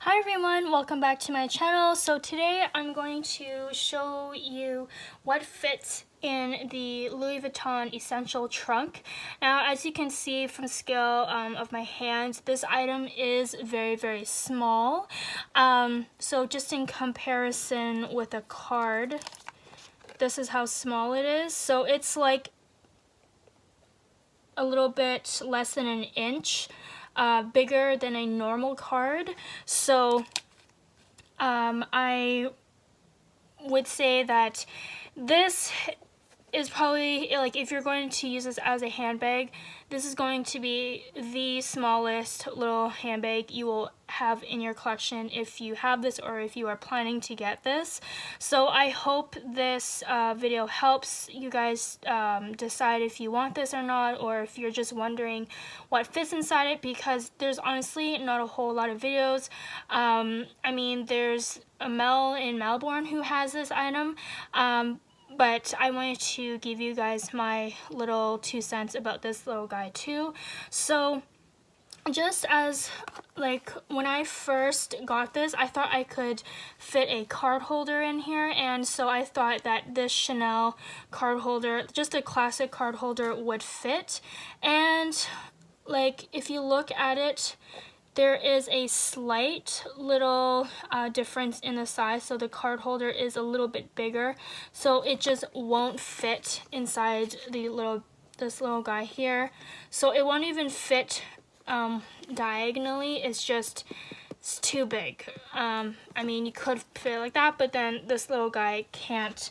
Hi everyone, welcome back to my channel. So today I'm going to show you what fits in the Louis Vuitton Essential Trunk. Now, as you can see from the scale of my hand, this item is very small. So just in comparison with a card, this is how small it is. So it's like a little bit less than an inch bigger than a normal card. So I would say that this is probably, like, if you're going to use this as a handbag, this is going to be the smallest little handbag you will have in your collection if you have this or if you are planning to get this. So I hope this video helps you guys decide if you want this or not, or if you're just wondering what fits inside it, because there's honestly not a whole lot of videos. I mean, there's a Mel in Melbourne who has this item, but I wanted to give you guys my little 2 cents about this little guy too. So just as, like, when I first got this, I thought I could fit a card holder in here, and so I thought that this Chanel card holder, just a classic card holder, would fit. And like, if you look at it, there is a slight little difference in the size, so the card holder is a little bit bigger, so it just won't fit inside this little guy here. So it won't even fit diagonally. It's too big. I mean, you could fit it like that, but then this little guy can't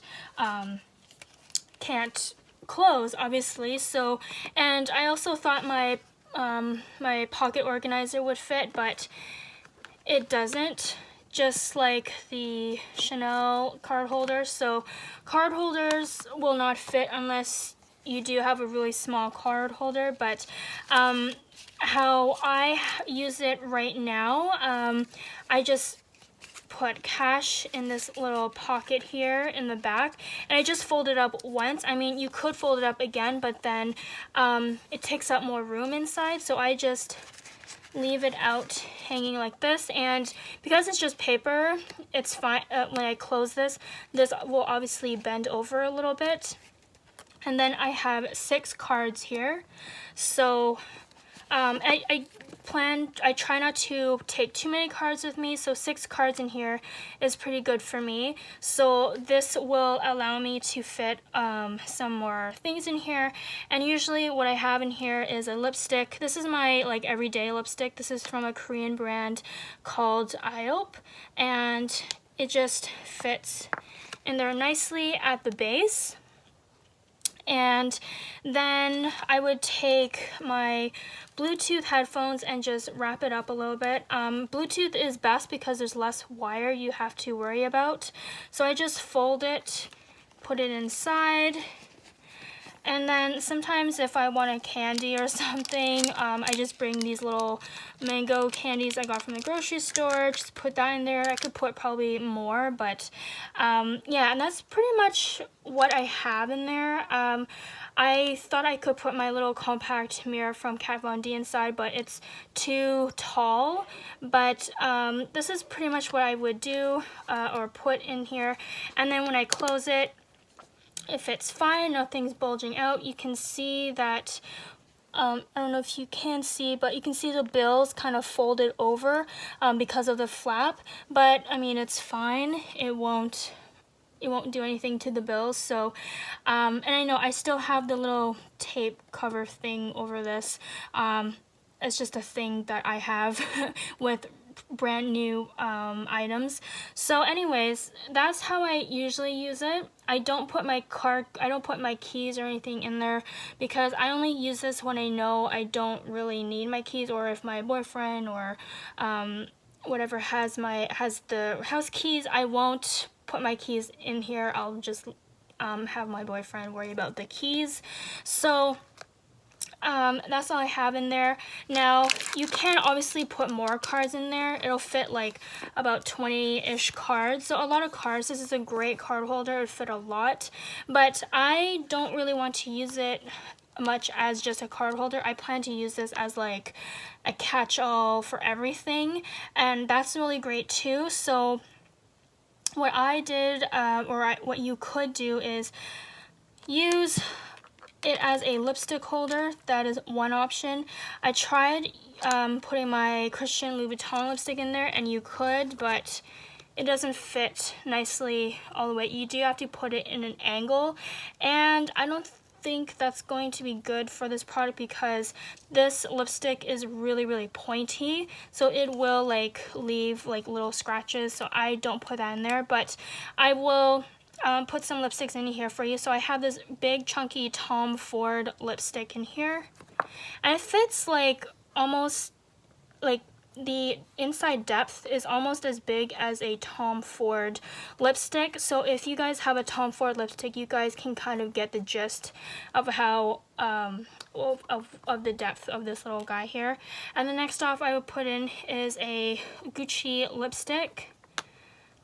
close, obviously. So, and I also thought my pocket organizer would fit, but it doesn't, just like the Chanel card holder. So card holders will not fit unless you do have a really small card holder. But how I use it right now, I just put cash in this little pocket here in the back, and I just fold it up once. I mean, you could fold it up again, but then it takes up more room inside, so I just leave it out hanging like this. And because it's just paper, it's fine. When I close this will obviously bend over a little bit. And then I have 6 cards here, so I try not to take too many cards with me, so 6 cards in here is pretty good for me. So this will allow me to fit some more things in here. And usually what I have in here is a lipstick. This is my, like, everyday lipstick. This is from a Korean brand called IOP, and it just fits in there nicely at the base. And then I would take my Bluetooth headphones and just wrap it up a little bit. Bluetooth is best because there's less wire you have to worry about. So I just fold it, put it inside, and then sometimes if I want a candy or something, I just bring these little mango candies I got from the grocery store, just put that in there. I could put probably more, but yeah, and that's pretty much what I have in there. I thought I could put my little compact mirror from Kat Von D inside, but it's too tall. But this is pretty much what I would do or put in here. And then when I close it, if it's fine, nothing's bulging out. You can see that, I don't know if you can see, but you can see the bills kind of folded over because of the flap. But I mean, it's fine. It won't do anything to the bills. So and I know I still have the little tape cover thing over this. It's just a thing that I have with brand new items. So anyways, that's how I usually use it. I don't put my keys or anything in there, because I only use this when I know I don't really need my keys, or if my boyfriend or whatever has the house keys, I won't put my keys in here. I'll just have my boyfriend worry about the keys. So that's all I have in there. Now, you can obviously put more cards in there. It'll fit like about 20-ish cards. So a lot of cards. This is a great card holder. It would fit a lot. But I don't really want to use it much as just a card holder. I plan to use this as like a catch-all for everything, and that's really great too. So what I did, what you could do is use it as a lipstick holder. That is one option. I tried putting my Christian Louboutin lipstick in there, and you could, but it doesn't fit nicely all the way. You do have to put it in an angle, and I don't think that's going to be good for this product because this lipstick is really pointy, so it will like leave like little scratches, so I don't put that in there. But I will put some lipsticks in here for you. So I have this big chunky Tom Ford lipstick in here, and it fits like almost like the inside depth is almost as big as a Tom Ford lipstick. So if you guys have a Tom Ford lipstick, you guys can kind of get the gist of how of the depth of this little guy here. And the next off I would put in is a Gucci lipstick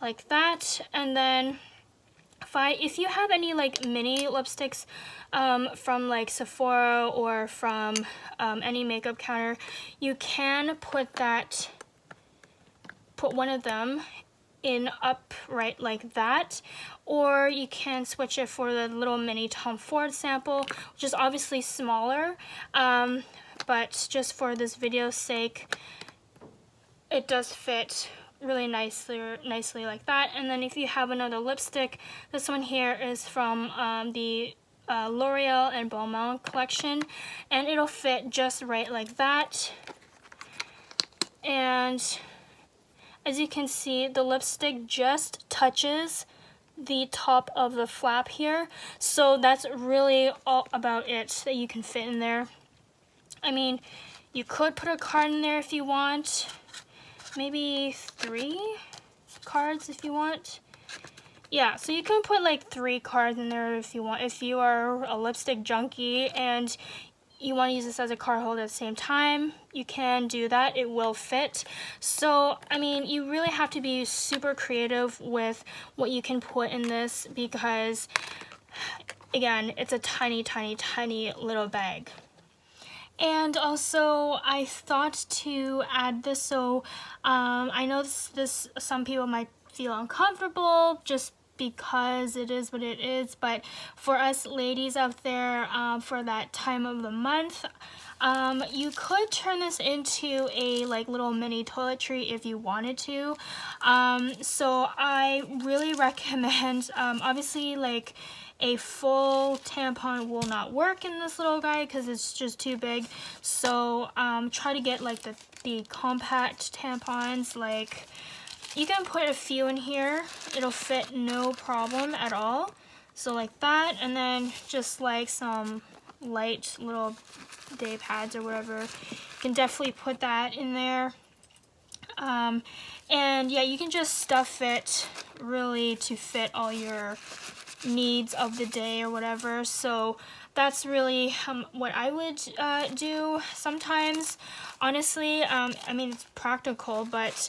like that. And then if you have any like mini lipsticks from like Sephora or from any makeup counter, you can put one of them in upright like that, or you can switch it for the little mini Tom Ford sample, which is obviously smaller, but just for this video's sake, it does fit really nicely like that. And then if you have another lipstick, this one here is from the L'Oreal and Balmain collection, and it'll fit just right like that. And as you can see, the lipstick just touches the top of the flap here, so that's really all about it that you can fit in there. I mean, you could put a card in there if you want, maybe 3 cards if you want. Yeah, so you can put like 3 cards in there if you want. If you are a lipstick junkie and you want to use this as a card holder at the same time, you can do that. It will fit. So, I mean, you really have to be super creative with what you can put in this because, again, it's a tiny little bag. And also, I thought to add this, so I know this some people might feel uncomfortable just because it is what it is, but for us ladies out there, for that time of the month, you could turn this into a like little mini toiletry if you wanted to. So I really recommend, obviously like a full tampon will not work in this little guy because it's just too big. So try to get like the compact tampons. Like you can put a few in here, it'll fit no problem at all. So like that, and then just like some light little day pads or whatever, you can definitely put that in there. And yeah, you can just stuff it really to fit all your needs of the day or whatever. So that's really what I would do sometimes, honestly. I mean, it's practical, but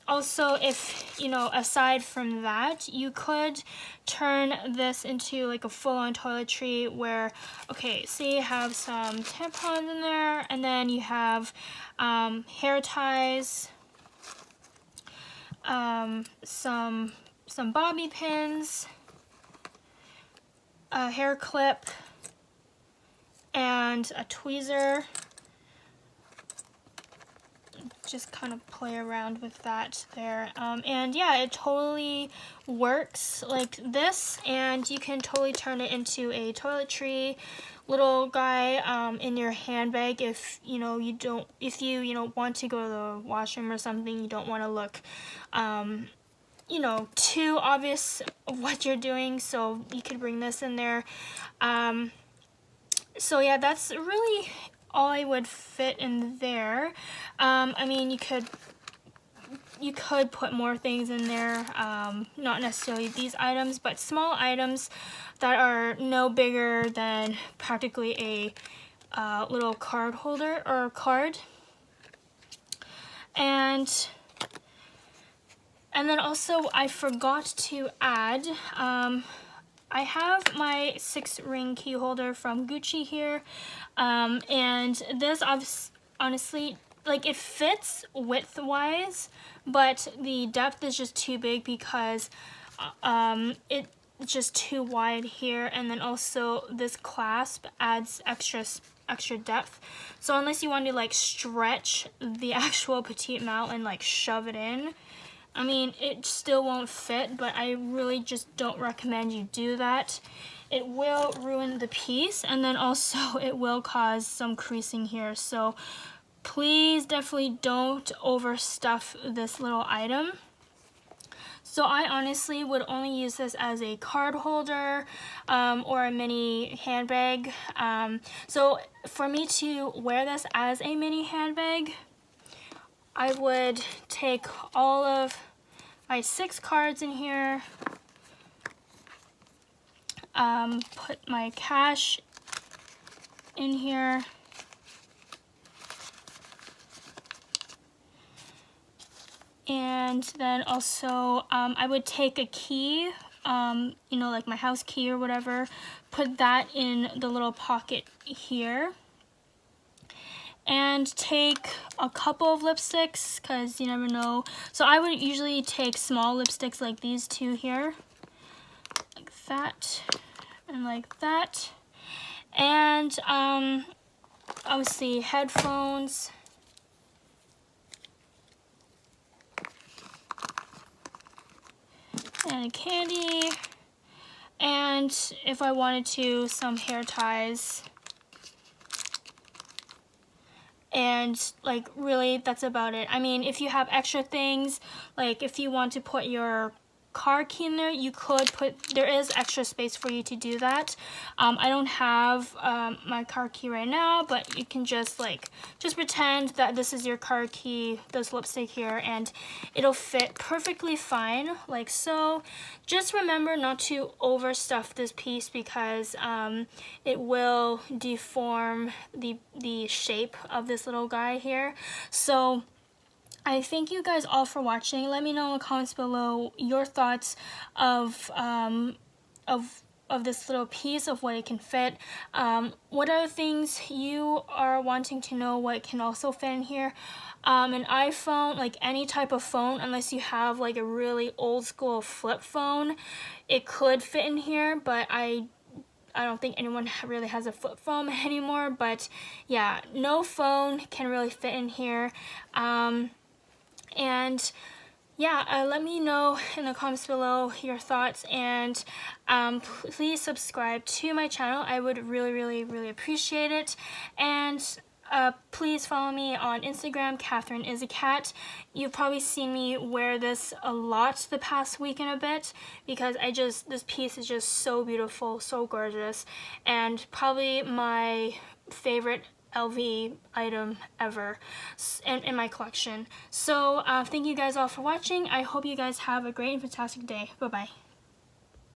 also, if you know, aside from that, you could turn this into like a full-on toiletry where, okay, say you have some tampons in there, and then you have hair ties, some bobby pins, a hair clip, and a tweezer. Just kind of play around with that there, and yeah, it totally works like this, and you can totally turn it into a toiletry little guy in your handbag if you know if you want to go to the washroom or something. You don't want to look you know, too obvious of what you're doing, so you could bring this in there. So yeah, that's really all I would fit in there. I mean, you could put more things in there, not necessarily these items, but small items that are no bigger than practically a little card holder or card. And then also I forgot to add, I have my 6-ring key holder from Gucci here, and this honestly, like, it fits width-wise, but the depth is just too big because it's just too wide here, and then also this clasp adds extra depth. So unless you want to like stretch the actual petite malle and like shove it in, I mean, it still won't fit, but I really just don't recommend you do that. It will ruin the piece, and then also it will cause some creasing here. So please definitely don't overstuff this little item. So I honestly would only use this as a card holder or a mini handbag. So for me to wear this as a mini handbag, I would take all of my 6 cards in here, put my cash in here, and then also I would take a key, you know, like my house key or whatever, put that in the little pocket here, and take a couple of lipsticks because you never know. So I would usually take small lipsticks like these two here, like that and like that, and obviously headphones, and candy, and if I wanted to, some hair ties. And like really that's about it. I mean, if you have extra things, like if you want to put your car key in there, you could put, there is extra space for you to do that. I don't have my car key right now, but you can just pretend that this is your car key, this lipstick here, and it'll fit perfectly fine like so. Just remember not to overstuff this piece because it will deform the shape of this little guy here. So I thank you guys all for watching. Let me know in the comments below your thoughts of this little piece, of what it can fit. What other things you are wanting to know what can also fit in here? An iPhone, like any type of phone, unless you have like a really old school flip phone, it could fit in here, but I don't think anyone really has a flip phone anymore. But yeah, no phone can really fit in here. And yeah, let me know in the comments below your thoughts, and please subscribe to my channel. I would really appreciate it. And please follow me on Instagram, Catherine is a cat. You've probably seen me wear this a lot the past week and a bit because this piece is just so beautiful, so gorgeous, and probably my favorite LV item ever in my collection. So thank you guys all for watching. I hope you guys have a great and fantastic day. Bye bye.